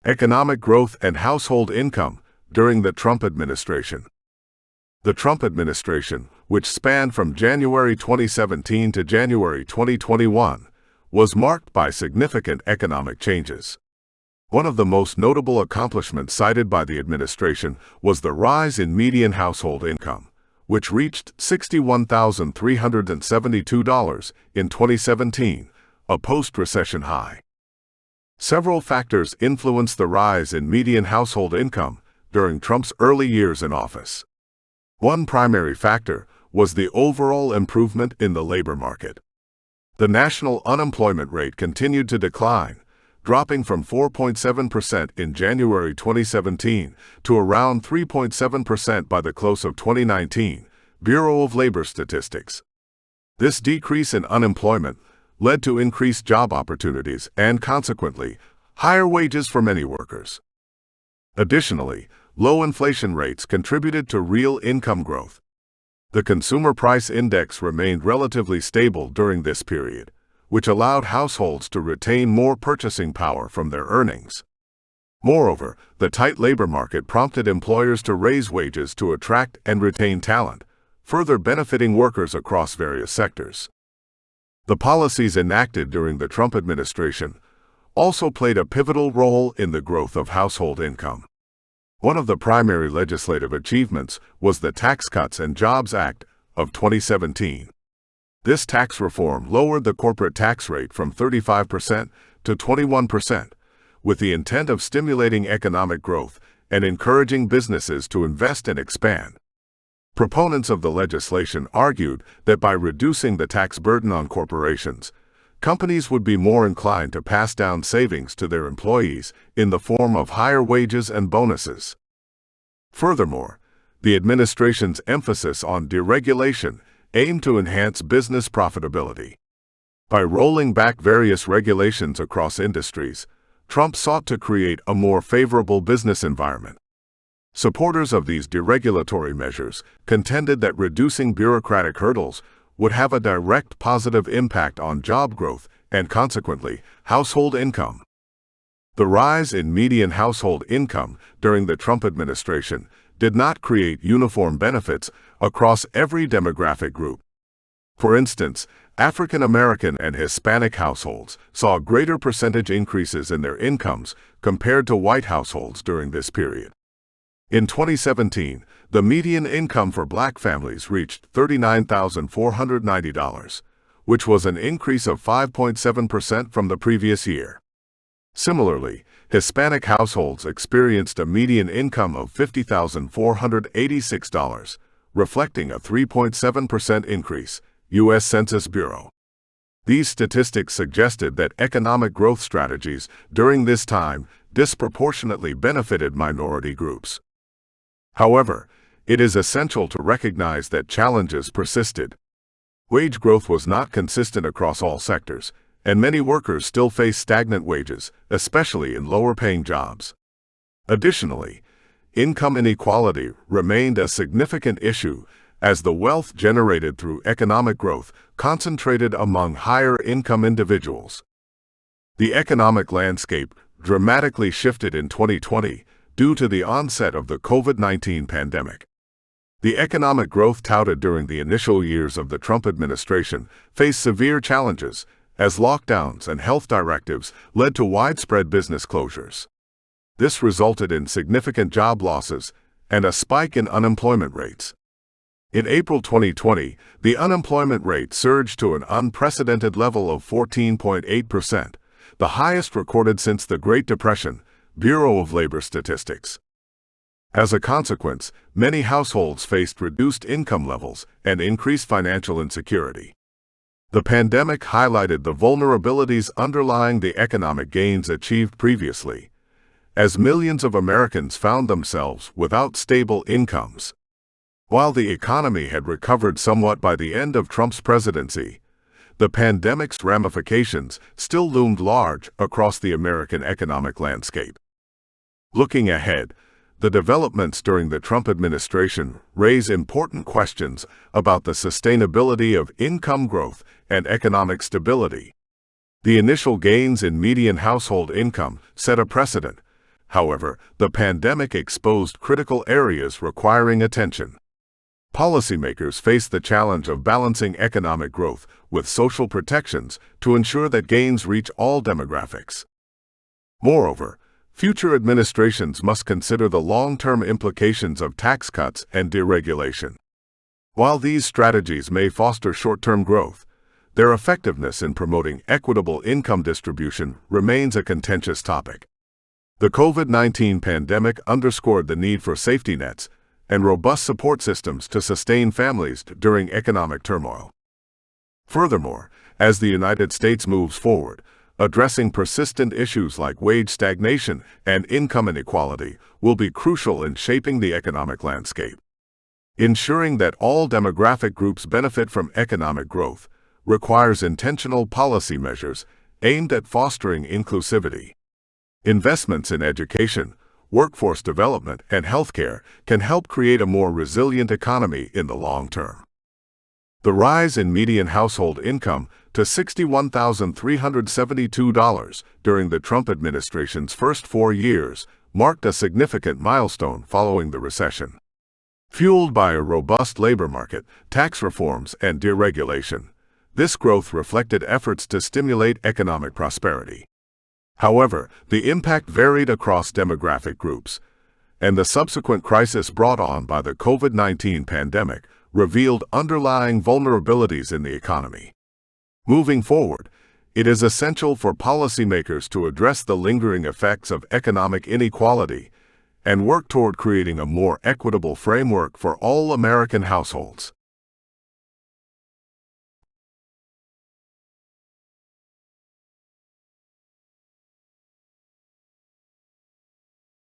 Economic growth and household income during the Trump administration. The Trump administration, which spanned from January 2017 to January 2021, was marked by significant economic changes. One of the most notable accomplishments cited by the administration was the rise in median household income, which reached $61,372 in 2017, a post-recession high. Several factors influenced the rise in median household income during Trump's early years in office. One primary factor was the overall improvement in the labor market. The national unemployment rate continued to decline, dropping from 4.7% in January 2017 to around 3.7% by the close of 2019, Bureau of Labor Statistics. This decrease in unemployment led to increased job opportunities and, consequently, higher wages for many workers. Additionally, low inflation rates contributed to real income growth. The Consumer Price Index remained relatively stable during this period, which allowed households to retain more purchasing power from their earnings. Moreover, the tight labor market prompted employers to raise wages to attract and retain talent, further benefiting workers across various sectors. The policies enacted during the Trump administration also played a pivotal role in the growth of household income. One of the primary legislative achievements was the Tax Cuts and Jobs Act of 2017. This tax reform lowered the corporate tax rate from 35% to 21%, with the intent of stimulating economic growth and encouraging businesses to invest and expand. Proponents of the legislation argued that by reducing the tax burden on corporations, companies would be more inclined to pass down savings to their employees in the form of higher wages and bonuses. Furthermore, the administration's emphasis on deregulation aimed to enhance business profitability. By rolling back various regulations across industries, Trump sought to create a more favorable business environment. Supporters of these deregulatory measures contended that reducing bureaucratic hurdles would have a direct positive impact on job growth and, consequently, household income. The rise in median household income during the Trump administration did not create uniform benefits across every demographic group. For instance, African American and Hispanic households saw greater percentage increases in their incomes compared to white households during this period. In 2017, the median income for Black families reached $39,490, which was an increase of 5.7% from the previous year. Similarly, Hispanic households experienced a median income of $50,486, reflecting a 3.7% increase, U.S. Census Bureau. These statistics suggested that economic growth strategies during this time disproportionately benefited minority groups. However, it is essential to recognize that challenges persisted. Wage growth was not consistent across all sectors, and many workers still face stagnant wages, especially in lower-paying jobs. Additionally, income inequality remained a significant issue as the wealth generated through economic growth concentrated among higher-income individuals. The economic landscape dramatically shifted in 2020 due to the onset of the COVID-19 pandemic. The economic growth touted during the initial years of the Trump administration faced severe challenges as lockdowns and health directives led to widespread business closures. This resulted in significant job losses and a spike in unemployment rates. In April 2020, the unemployment rate surged to an unprecedented level of 14.8%, the highest recorded since the Great Depression, Bureau of Labor Statistics. As a consequence, many households faced reduced income levels and increased financial insecurity. The pandemic highlighted the vulnerabilities underlying the economic gains achieved previously, as millions of Americans found themselves without stable incomes. While the economy had recovered somewhat by the end of Trump's presidency, the pandemic's ramifications still loomed large across the American economic landscape. Looking ahead, the developments during the Trump administration raise important questions about the sustainability of income growth and economic stability. The initial gains in median household income set a precedent, However, the pandemic exposed critical areas requiring attention. Policymakers face the challenge of balancing economic growth with social protections to ensure that gains reach all demographics. Moreover, future administrations must consider the long-term implications of tax cuts and deregulation. While these strategies may foster short-term growth, their effectiveness in promoting equitable income distribution remains a contentious topic. The COVID-19 pandemic underscored the need for safety nets and robust support systems to sustain families during economic turmoil. Furthermore, as the United States moves forward, addressing persistent issues like wage stagnation and income inequality will be crucial in shaping the economic landscape. Ensuring that all demographic groups benefit from economic growth requires intentional policy measures aimed at fostering inclusivity. Investments in education, workforce development, and healthcare can help create a more resilient economy in the long term. The rise in median household income to $61,372 during the Trump administration's first 4 years marked a significant milestone following the recession. Fueled by a robust labor market, tax reforms, and deregulation, this growth reflected efforts to stimulate economic prosperity. However, the impact varied across demographic groups, and the subsequent crisis brought on by the COVID-19 pandemic revealed underlying vulnerabilities in the economy. Moving forward, it is essential for policymakers to address the lingering effects of economic inequality and work toward creating a more equitable framework for all American households.